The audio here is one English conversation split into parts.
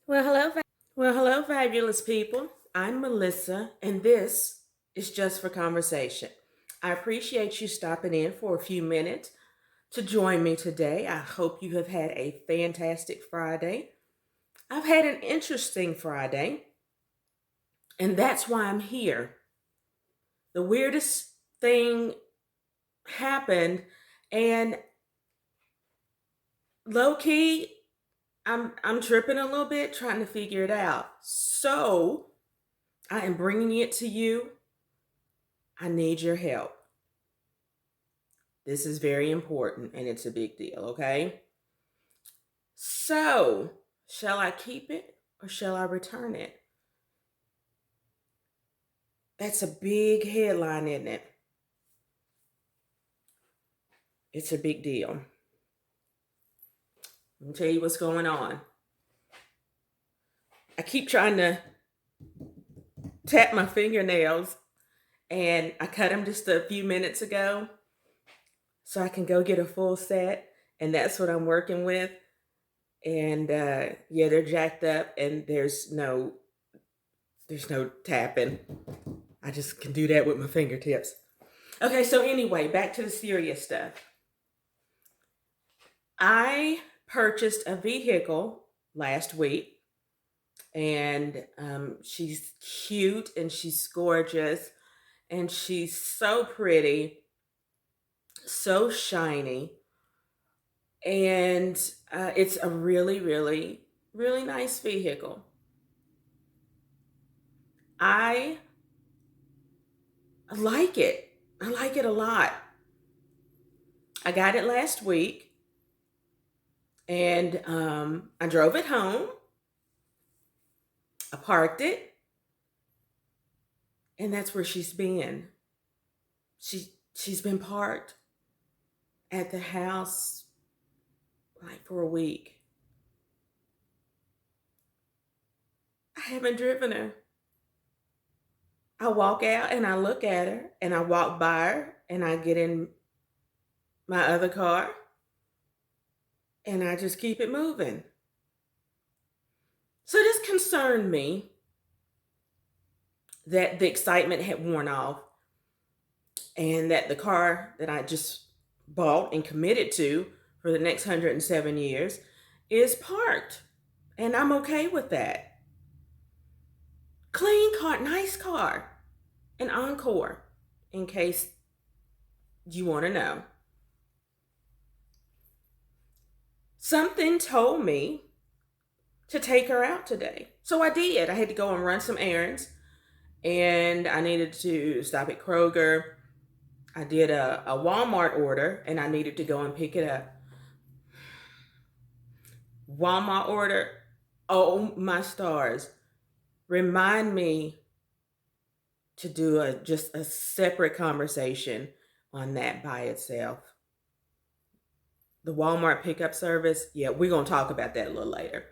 Well, hello, fabulous people. I'm Melissa, and this is just for conversation. I appreciate you stopping in for a few minutes to join me today. I hope you have had a fantastic Friday. I've had an interesting Friday, and that's why I'm here. The weirdest thing happened, and low key, I'm tripping a little bit trying to figure it out. So I am bringing it to you. I need your help. This is very important and it's a big deal, okay? So, shall I keep it or shall I return it? That's a big headline, isn't it? It's a big deal. Let me tell you what's going on. I keep trying to tap my fingernails and I cut them just a few minutes ago so I can go get a full set. And that's what I'm working with. And yeah, they're jacked up and there's no tapping. I just can do that with my fingertips. Okay, so anyway, back to the serious stuff. I purchased a vehicle last week, and she's cute and she's gorgeous and she's so pretty, so shiny, and it's a really, really, really nice vehicle. I like it. I like it a lot. I got it last week and I drove it home. I parked it, and that's where she's been. She's been parked at the house like for a week. I haven't driven her. I walk out and I look at her and I walk by her and I get in my other car and I just keep it moving. So this concerned me that the excitement had worn off and that the car that I just bought and committed to for the next 107 years is parked. And I'm okay with that. Clean car, nice car, an Encore, in case you want to know. Something told me to take her out today. So I did. I had to go and run some errands, and I needed to stop at Kroger. I did a Walmart order, and I needed to go and pick it up. Walmart order, oh my stars. Remind me to do just a separate conversation on that by itself. The Walmart pickup service, yeah, we're going to talk about that a little later.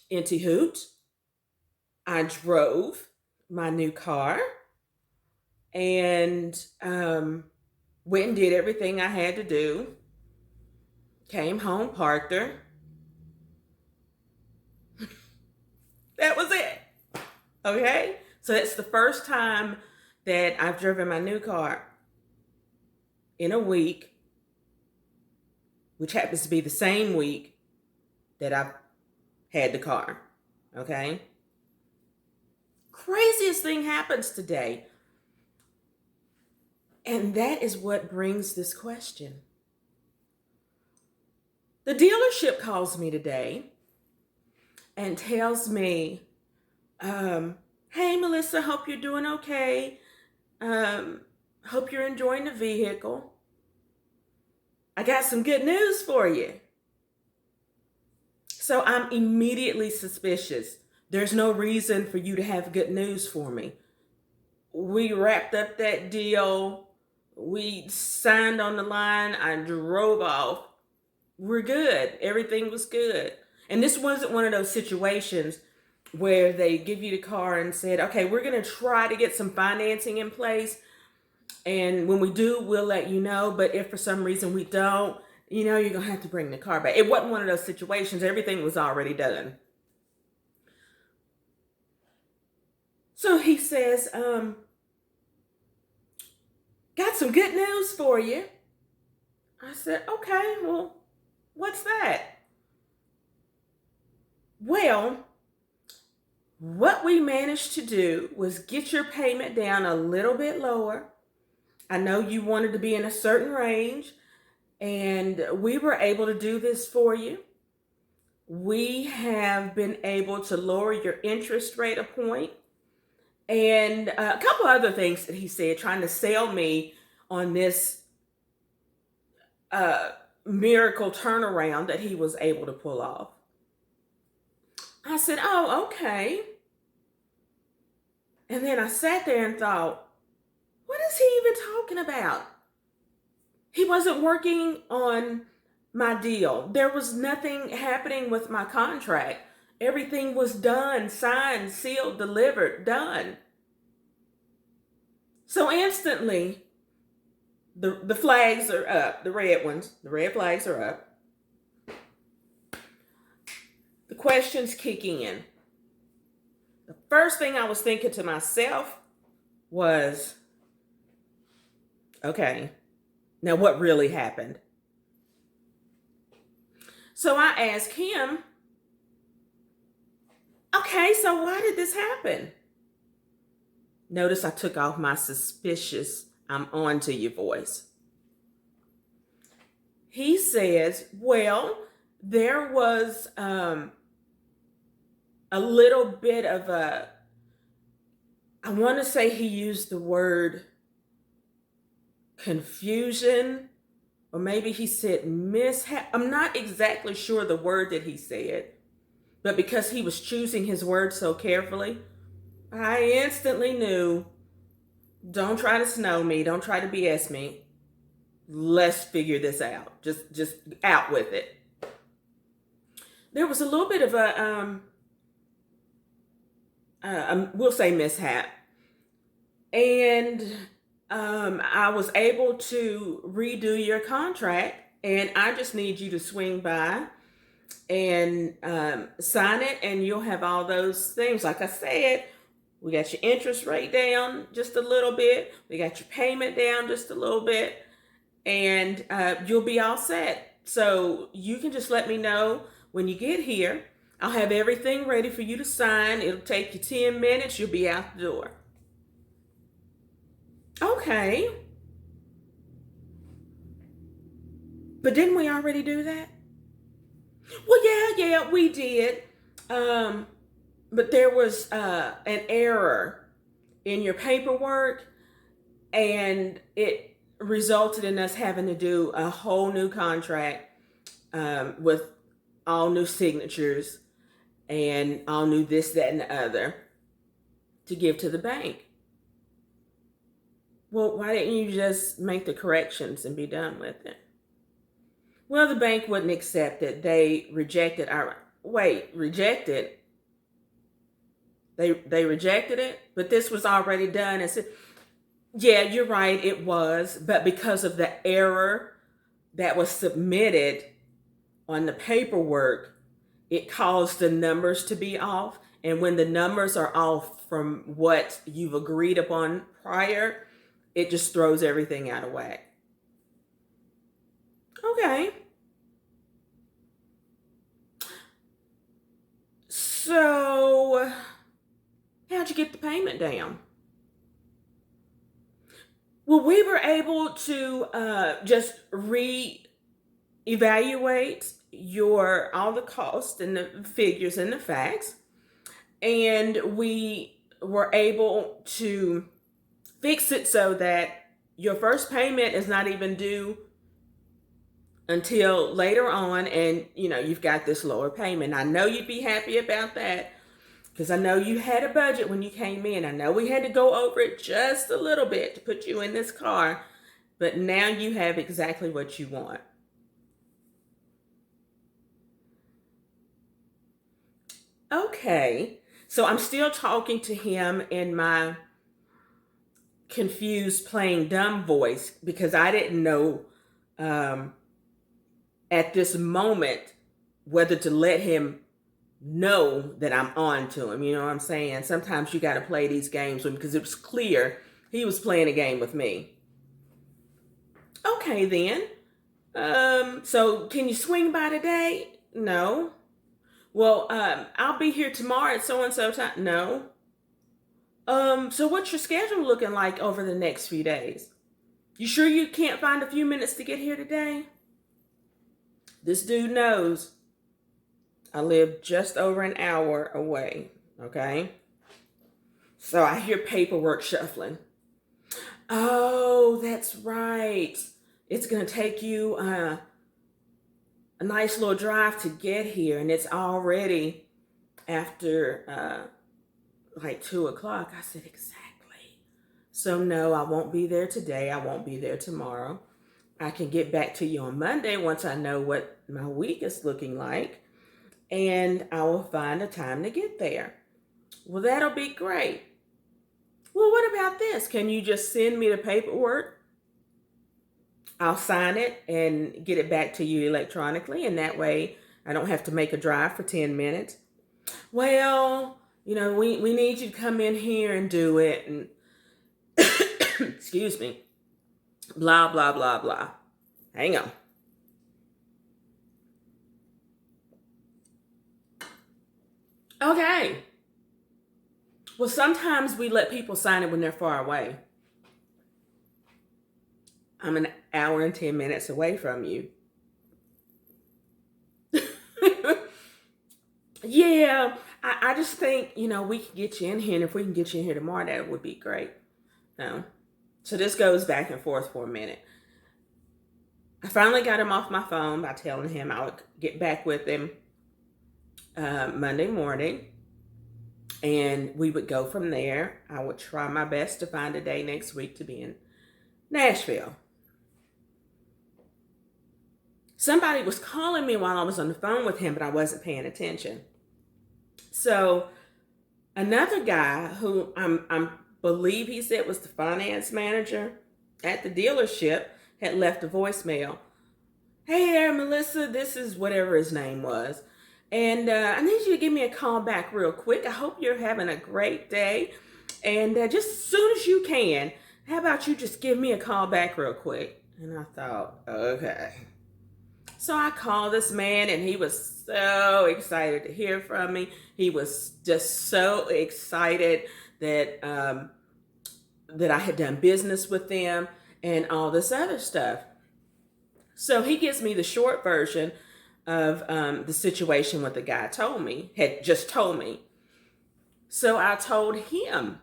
Inty Hoot, I drove my new car and went and did everything I had to do. Came home, parked her. That was it. Okay? So that's the first time that I've driven my new car in a week, which happens to be the same week that I've had the car. Okay? Craziest thing happens today. And that is what brings this question. The dealership calls me today and tells me, hey, Melissa, hope you're doing okay. Hope you're enjoying the vehicle. I got some good news for you. So I'm immediately suspicious. There's no reason for you to have good news for me. We wrapped up that deal. We signed on the line. I drove off. We're good. Everything was good. And this wasn't one of those situations where they give you the car and said, okay, we're going to try to get some financing in place. And when we do, we'll let you know. But if for some reason we don't, you're going to have to bring the car back. It wasn't one of those situations. Everything was already done. So he says, got some good news for you. I said, okay, well, what's that? Well, what we managed to do was get your payment down a little bit lower. I know you wanted to be in a certain range, and we were able to do this for you. We have been able to lower your interest rate a point, and a couple other things that he said, trying to sell me on this miracle turnaround that he was able to pull off. I said, oh, okay. And then I sat there and thought, what is he even talking about? He wasn't working on my deal. There was nothing happening with my contract. Everything was done, signed, sealed, delivered, done. So instantly, the flags are up, the red ones, the red flags are up. The questions kick in. The first thing I was thinking to myself was, okay, now what really happened? So I asked him, okay, so why did this happen? Notice I took off my suspicious, I'm on to you voice. He says, well, there was a little bit of I want to say he used the word confusion, or maybe he said mishap. I'm not exactly sure the word that he said, but because he was choosing his words so carefully, I instantly knew, don't try to snow me, don't try to BS me. Let's figure this out. Just out with it. There was a little bit of we'll say mishap. And I was able to redo your contract, and I just need you to swing by and sign it, and you'll have all those things. Like I said, we got your interest rate down just a little bit. We got your payment down just a little bit, and you'll be all set. So you can just let me know when you get here. I'll have everything ready for you to sign. It'll take you 10 minutes. You'll be out the door. Okay. But didn't we already do that? Well, yeah, we did. But there was an error in your paperwork, and it resulted in us having to do a whole new contract with all new signatures and all new this, that, and the other to give to the bank. Well, why didn't you just make the corrections and be done with it? Well, the bank wouldn't accept it. They rejected rejected? They rejected it, but this was already done. And said, yeah, you're right, it was, but because of the error that was submitted on the paperwork, it caused the numbers to be off. And when the numbers are off from what you've agreed upon prior, it just throws everything out of whack. Okay. So, how'd you get the payment down? Well, we were able to just re-evaluate all the costs and the figures and the facts, and we were able to fix it so that your first payment is not even due until later on, and you've got this lower payment. I know you'd be happy about that, because I know you had a budget when you came in. I know we had to go over it just a little bit to put you in this car, but now you have exactly what you want. Okay, so I'm still talking to him in my confused, playing dumb voice, because I didn't know at this moment whether to let him know that I'm on to him. You know what I'm saying? Sometimes you got to play these games with him because it was clear he was playing a game with me. Okay, then. So can you swing by today? No. Well, I'll be here tomorrow at so and so time. No. So what's your schedule looking like over the next few days? You sure you can't find a few minutes to get here today? This dude knows I live just over an hour away, okay? So I hear paperwork shuffling. Oh, that's right. It's going to take you a nice little drive to get here, and it's already after like 2 o'clock. I said, exactly. So no, I won't be there today. I won't be there tomorrow. I can get back to you on Monday once I know what my week is looking like, and I will find a time to get there. Well, that'll be great. Well, what about this? Can you just send me the paperwork? I'll sign it and get it back to you electronically, and that way I don't have to make a drive for 10 minutes. Well, we need you to come in here and do it, and excuse me, blah, blah, blah, blah. Hang on. Okay. Well, sometimes we let people sign it when they're far away. I'm an hour and 10 minutes away from you. Yeah, I just think, we can get you in here, and if we can get you in here tomorrow, that would be great. No. So this goes back and forth for a minute. I finally got him off my phone by telling him I would get back with him Monday morning, and we would go from there. I would try my best to find a day next week to be in Nashville. Somebody was calling me while I was on the phone with him, but I wasn't paying attention. So another guy who I believe he said was the finance manager at the dealership had left a voicemail. Hey there, Melissa, this is whatever his name was. And I need you to give me a call back real quick. I hope you're having a great day. And just as soon as you can, how about you just give me a call back real quick? And I thought, okay. So I called this man, and he was so excited to hear from me. He was just so excited that that I had done business with them and all this other stuff. So he gives me the short version of the situation what the guy had just told me. So I told him,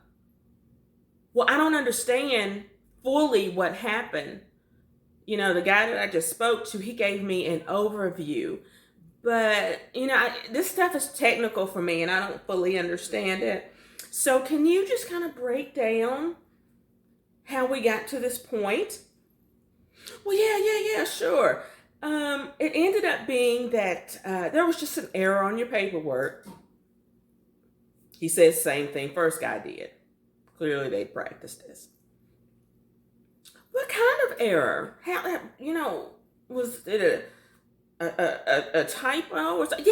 well, I don't understand fully what happened. The guy that I just spoke to, he gave me an overview. But, this stuff is technical for me, and I don't fully understand it. So can you just kind of break down how we got to this point? Well, yeah, sure. It ended up being that there was just an error on your paperwork. He says the same thing first guy did. Clearly they practiced this. What kind of error? How, was it a typo or something?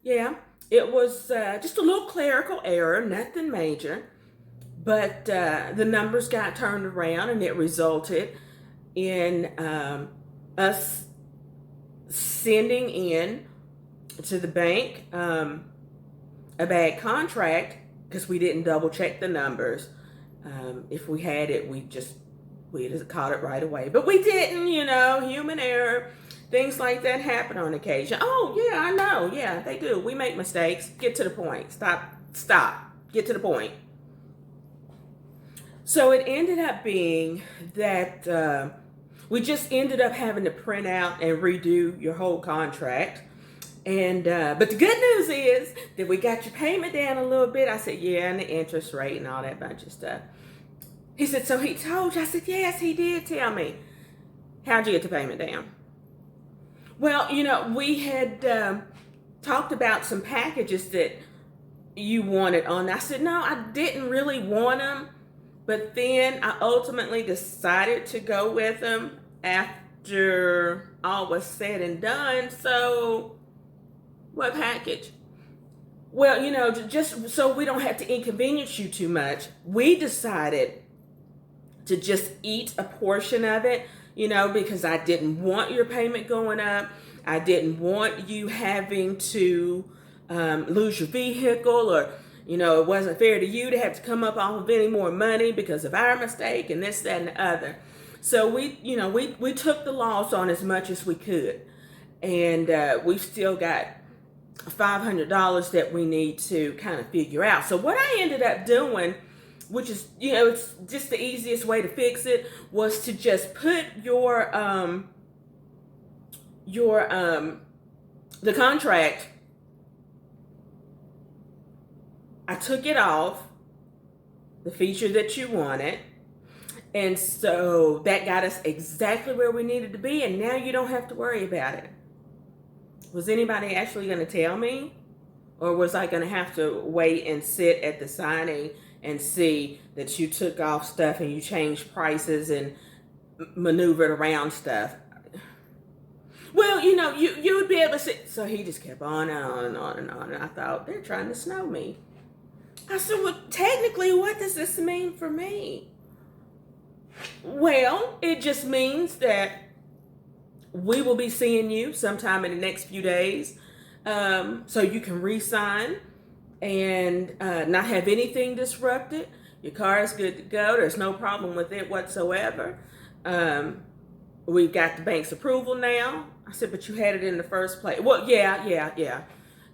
Yeah. It was just a little clerical error, nothing major. But the numbers got turned around, and it resulted in us sending in to the bank a bad contract because we didn't double check the numbers. If we had it, we just caught it right away. But we didn't, human error. Things like that happen on occasion. Oh, yeah, I know. Yeah, they do. We make mistakes. Get to the point. Stop. Get to the point. So it ended up being that we just ended up having to print out and redo your whole contract. And but the good news is that we got your payment down a little bit. I said, yeah, and the interest rate and all that bunch of stuff. He said, so he told you? I said, yes, he did tell me. How'd you get the payment down? Well, we had talked about some packages that you wanted on. I said, no, I didn't really want them. But then I ultimately decided to go with them after all was said and done. So what package? Well, just so we don't have to inconvenience you too much, we decided to just eat a portion of it, because I didn't want your payment going up. I didn't want you having to lose your vehicle, or, it wasn't fair to you to have to come up off of any more money because of our mistake and this, that, and the other. So we took the loss on as much as we could. And we've still got $500 that we need to kind of figure out. So what I ended up doing, which is, it's just the easiest way to fix it, was to just put the contract, I took it off, the feature that you wanted. And so that got us exactly where we needed to be. And now you don't have to worry about it. Was anybody actually going to tell me? Or was I going to have to wait and sit at the signing and see that you took off stuff and you changed prices and maneuvered around stuff? Well, you would be able to sit. So he just kept on and on and on and on. And I thought, they're trying to snow me. I said, well, technically, what does this mean for me? Well, it just means that we will be seeing you sometime in the next few days, so you can re-sign and not have anything disrupted. Your car is good to go. There's no problem with it whatsoever. We've got the bank's approval now. I said, but you had it in the first place. Well, yeah.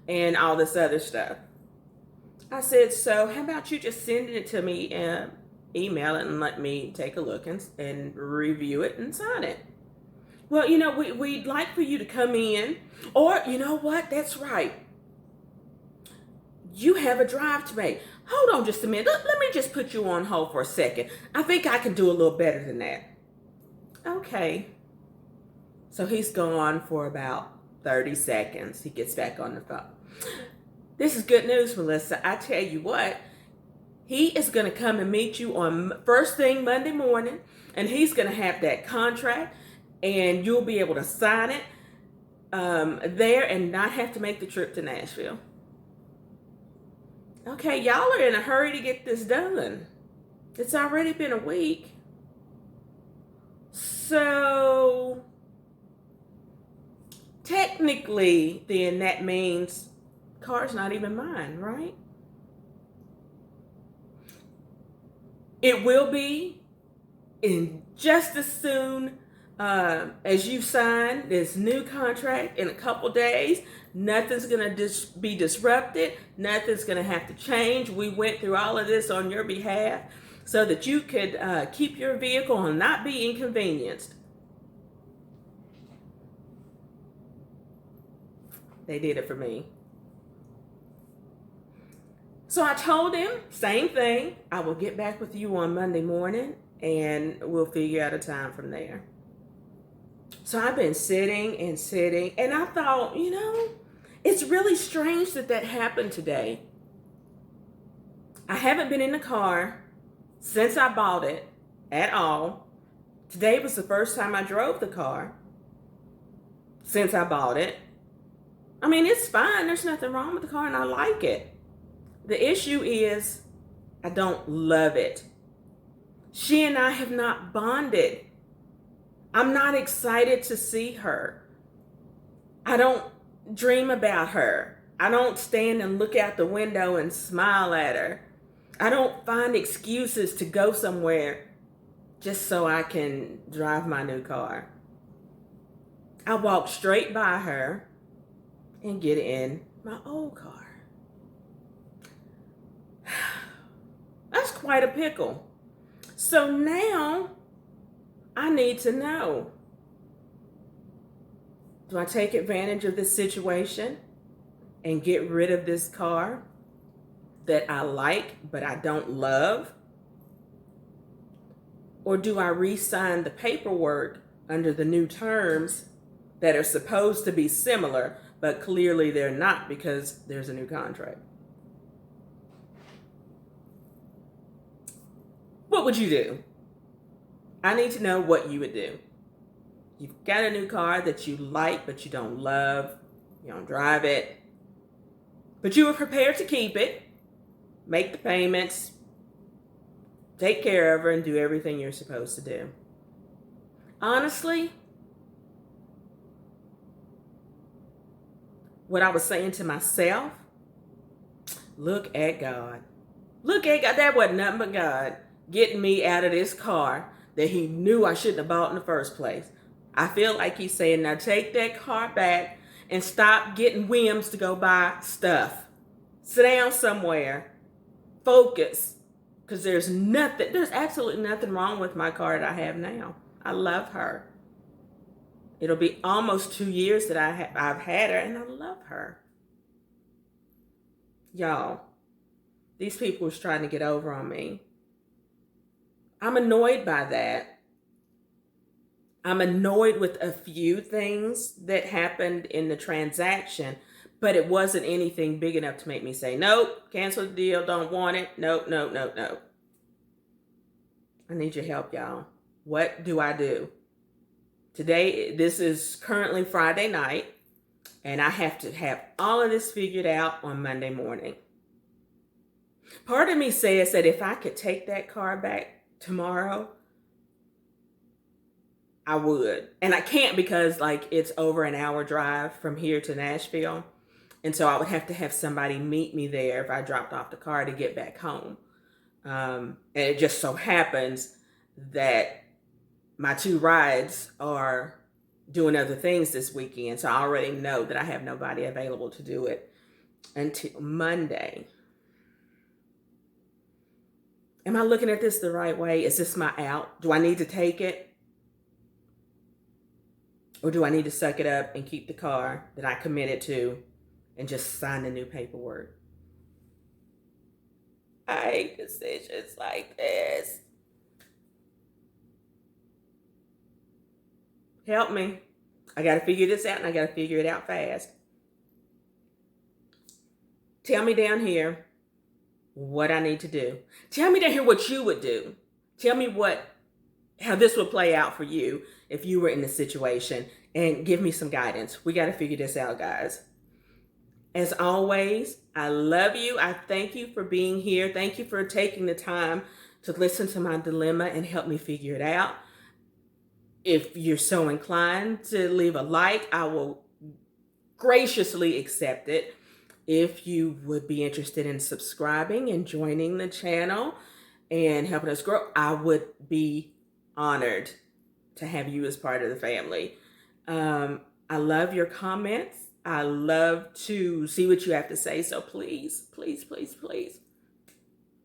And all this other stuff. I said, so how about you just send it to me, email it, and let me take a look and review it and sign it. Well, we'd like for you to come in, or you know what? That's right. You have a drive to make. Hold on just a minute. Let me just put you on hold for a second. I think I can do a little better than that. Okay. So he's gone for about 30 seconds. He gets back on the phone. This is good news, Melissa. I tell you what, he is going to come and meet you on first thing Monday morning, and he's going to have that contract, and you'll be able to sign it there and not have to make the trip to Nashville. Okay, y'all are in a hurry to get this done. It's already been a week. So technically, then that means car's not even mine, right? It will be in just as soon as you sign this new contract in a couple days. Nothing's going to be disrupted. Nothing's going to have to change. We went through all of this on your behalf so that you could keep your vehicle and not be inconvenienced. They did it for me. So I told him, same thing. I will get back with you on Monday morning and we'll figure out a time from there. So I've been sitting, and I thought, it's really strange that happened today. I haven't been in the car since I bought it at all. Today was the first time I drove the car since I bought it. I mean, it's fine. There's nothing wrong with the car, and I like it. The issue is I don't love it. She and I have not bonded. I'm not excited to see her. I don't dream about her. I don't stand and look out the window and smile at her. I don't find excuses to go somewhere just so I can drive my new car. I walk straight by her and get in my old car. That's quite a pickle. So now I need to know, do I take advantage of this situation and get rid of this car that I like but I don't love? Or do I re-sign the paperwork under the new terms that are supposed to be similar, but clearly they're not because there's a new contract? What would you do? I need to know what you would do. You've got a new car that you like, but you don't love. You don't drive it. But you were prepared to keep it, make the payments, take care of her, and do everything you're supposed to do. Honestly, what I was saying to myself, look at God. Look at God. That wasn't nothing but God getting me out of this car that he knew I shouldn't have bought in the first place. I feel like he's saying, now take that car back and stop getting whims to go buy stuff. Sit down somewhere. Focus. Because there's absolutely nothing wrong with my car that I have now. I love her. It'll be almost 2 years that I've had her, and I love her. Y'all, these people was trying to get over on me. I'm annoyed by that. I'm annoyed with a few things that happened in the transaction, but it wasn't anything big enough to make me say, nope, cancel the deal, don't want it, nope, nope, nope, nope. I need your help, y'all. What do I do? Today, this is currently Friday night, and I have to have all of this figured out on Monday morning. Part of me says that if I could take that car back tomorrow, I would. And I can't because it's over an hour drive from here to Nashville. And so I would have to have somebody meet me there if I dropped off the car to get back home. And it just so happens that my 2 rides are doing other things this weekend. So I already know that I have nobody available to do it until Monday. Am I looking at this the right way? Is this my out? Do I need to take it? Or do I need to suck it up and keep the car that I committed to and just sign the new paperwork? I hate decisions like this. Help me. I got to figure this out, and I got to figure it out fast. Tell me down here what I need to do. Tell me down here what you would do. Tell me how this would play out for you if you were in this situation, and give me some guidance. We got to figure this out, guys. As always, I love you. I thank you for being here. Thank you for taking the time to listen to my dilemma and help me figure it out. If you're so inclined to leave a like, I will graciously accept it. If you would be interested in subscribing and joining the channel and helping us grow, I would be honored to have you as part of the family. I love your comments. I love to see what you have to say. So please, please, please, please,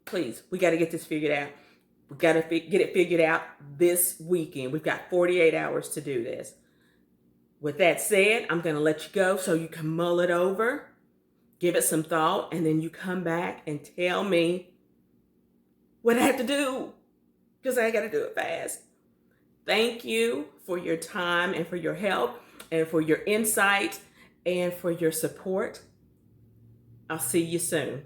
please, we got to get this figured out. We got to get it figured out this weekend. We've got 48 hours to do this. With that said, I'm going to let you go so you can mull it over, give it some thought, and then you come back and tell me what I have to do, because I got to do it fast. Thank you for your time and for your help and for your insight and for your support. I'll see you soon.